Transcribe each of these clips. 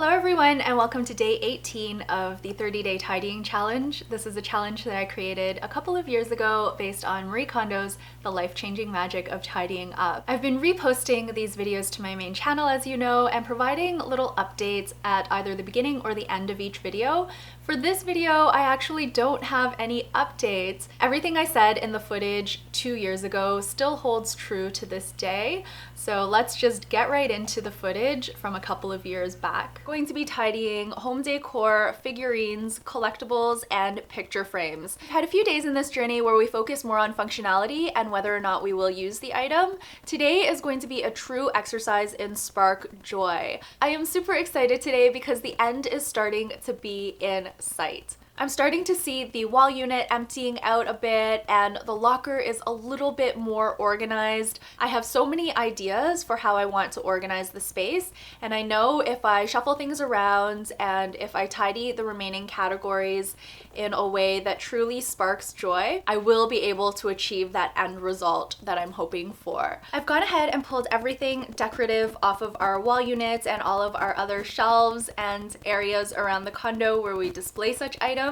Hello everyone and welcome to day 18 of the 30-day tidying challenge. This is a challenge that I created a couple of years ago based on Marie Kondo's The Life-Changing Magic of Tidying Up. I've been reposting these videos to my main channel, as you know, and providing little updates at either the beginning or the end of each video. For this video, I actually don't have any updates. Everything I said in the footage 2 years ago still holds true to this day. So let's just get right into the footage from a couple of years back. I'm going to be tidying home decor, figurines, collectibles, and picture frames. I've had a few days in this journey where we focus more on functionality and whether or not we will use the item. Today is going to be a true exercise in spark joy. I am super excited today because the end is starting to be in sight. I'm starting to see the wall unit emptying out a bit and the locker is a little bit more organized. I have so many ideas for how I want to organize the space, and I know if I shuffle things around and if I tidy the remaining categories in a way that truly sparks joy, I will be able to achieve that end result that I'm hoping for. I've gone ahead and pulled everything decorative off of our wall units and all of our other shelves and areas around the condo where we display such items.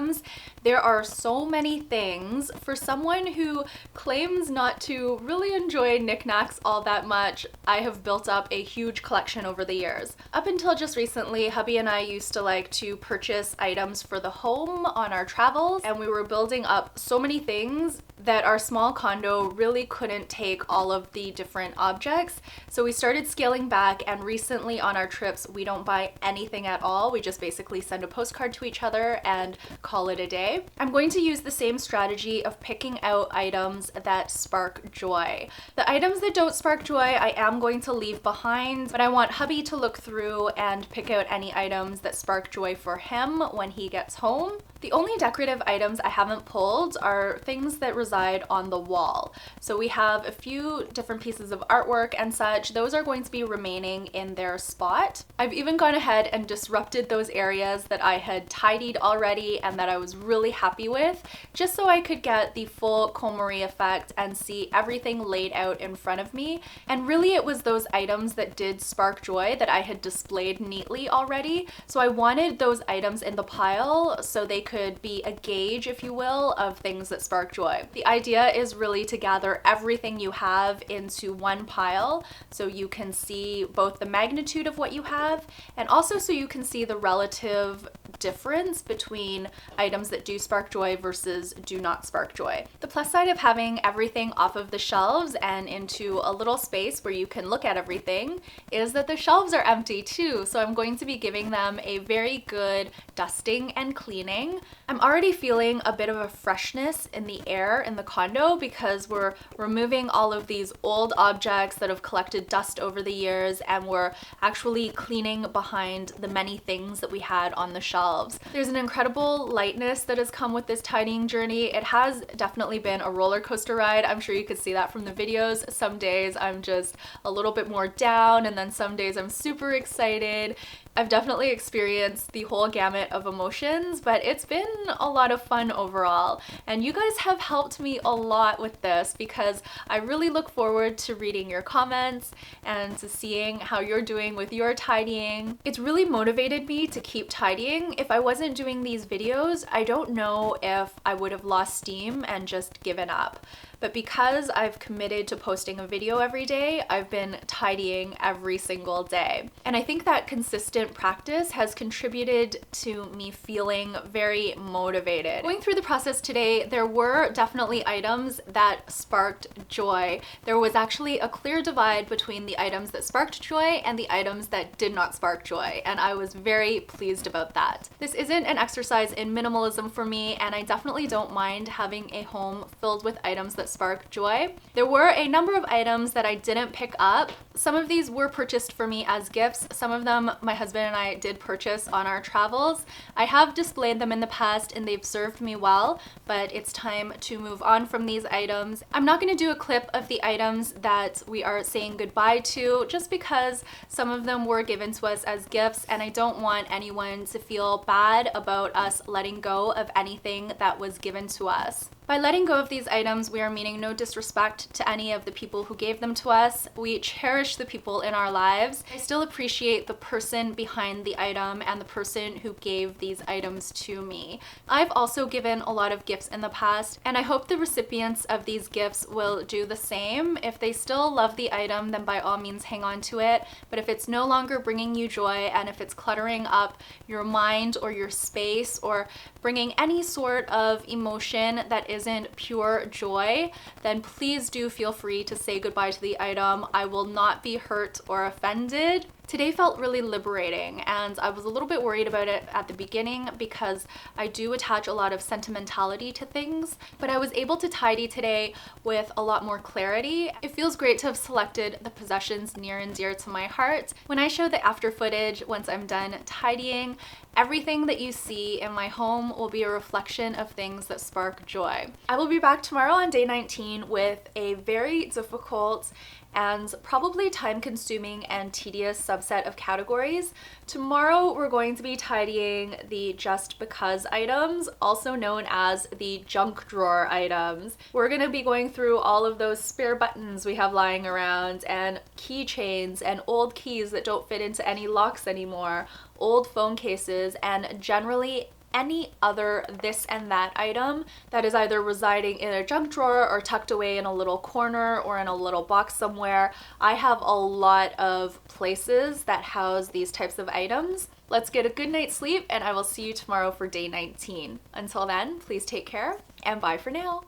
There are so many things. For someone who claims not to really enjoy knickknacks all that much, I have built up a huge collection over the years. Up until just recently, hubby and I used to like to purchase items for the home on our travels, and we were building up so many things that our small condo really couldn't take all of the different objects. So we started scaling back, and recently on our trips, we don't buy anything at all. We just basically send a postcard to each other and call it a day. I'm going to use the same strategy of picking out items that spark joy. The items that don't spark joy, I am going to leave behind, but I want hubby to look through and pick out any items that spark joy for him when he gets home. The only decorative items I haven't pulled are things that reside on the wall. So we have a few different pieces of artwork and such. Those are going to be remaining in their spot. I've even gone ahead and disrupted those areas that I had tidied already and that I was really happy with, just so I could get the full KonMari effect and see everything laid out in front of me. And really it was those items that did spark joy that I had displayed neatly already. So I wanted those items in the pile so they could be a gauge, if you will, of things that spark joy. The idea is really to gather everything you have into one pile so you can see both the magnitude of what you have and also so you can see the relative difference between items that do spark joy versus do not spark joy. The plus side of having everything off of the shelves and into a little space where you can look at everything is that the shelves are empty too, so I'm going to be giving them a very good dusting and cleaning. I'm already feeling a bit of a freshness in the air in the condo because we're removing all of these old objects that have collected dust over the years, and we're actually cleaning behind the many things that we had on the shelves. There's an incredible lightness that has come with this tidying journey. It has definitely been a roller coaster ride. I'm sure you could see that from the videos. Some days I'm just a little bit more down, and then some days I'm super excited. I've definitely experienced the whole gamut of emotions, but it's been a lot of fun overall. And you guys have helped me a lot with this because I really look forward to reading your comments and to seeing how you're doing with your tidying. It's really motivated me to keep tidying. If I wasn't doing these videos, I don't know if I would have lost steam and just given up. But because I've committed to posting a video every day, I've been tidying every single day. And I think that consistent practice has contributed to me feeling very motivated. Going through the process today, there were definitely items that sparked joy. There was actually a clear divide between the items that sparked joy and the items that did not spark joy, and I was very pleased about that. This isn't an exercise in minimalism for me, and I definitely don't mind having a home filled with items that spark joy. There were a number of items that I didn't pick up. Some of these were purchased for me as gifts. Some of them my husband and I did purchase on our travels. I have displayed them in the past and they've served me well, but it's time to move on from these items. I'm not going to do a clip of the items that we are saying goodbye to just because some of them were given to us as gifts, and I don't want anyone to feel bad about us letting go of anything that was given to us. By letting go of these items, we are meaning no disrespect to any of the people who gave them to us. We cherish the people in our lives. I still appreciate the person behind the item and the person who gave these items to me. I've also given a lot of gifts in the past, and I hope the recipients of these gifts will do the same. If they still love the item, then by all means hang on to it. But if it's no longer bringing you joy, and if it's cluttering up your mind or your space, or bringing any sort of emotion that isn't pure joy, then please do feel free to say goodbye to the item. I will not be hurt or offended. Today felt really liberating, and I was a little bit worried about it at the beginning because I do attach a lot of sentimentality to things, but I was able to tidy today with a lot more clarity. It feels great to have selected the possessions near and dear to my heart. When I show the after footage once I'm done tidying, everything that you see in my home will be a reflection of things that spark joy. I will be back tomorrow on day 19 with a very difficult and probably time-consuming and tedious subset of categories. Tomorrow we're going to be tidying the just because items, also known as the junk drawer items. We're going to be going through all of those spare buttons we have lying around, and keychains and old keys that don't fit into any locks anymore, old phone cases, and generally any other this and that item that is either residing in a junk drawer or tucked away in a little corner or in a little box somewhere. I have a lot of places that house these types of items. Let's get a good night's sleep, and I will see you tomorrow for day 19. Until then, please take care, and bye for now.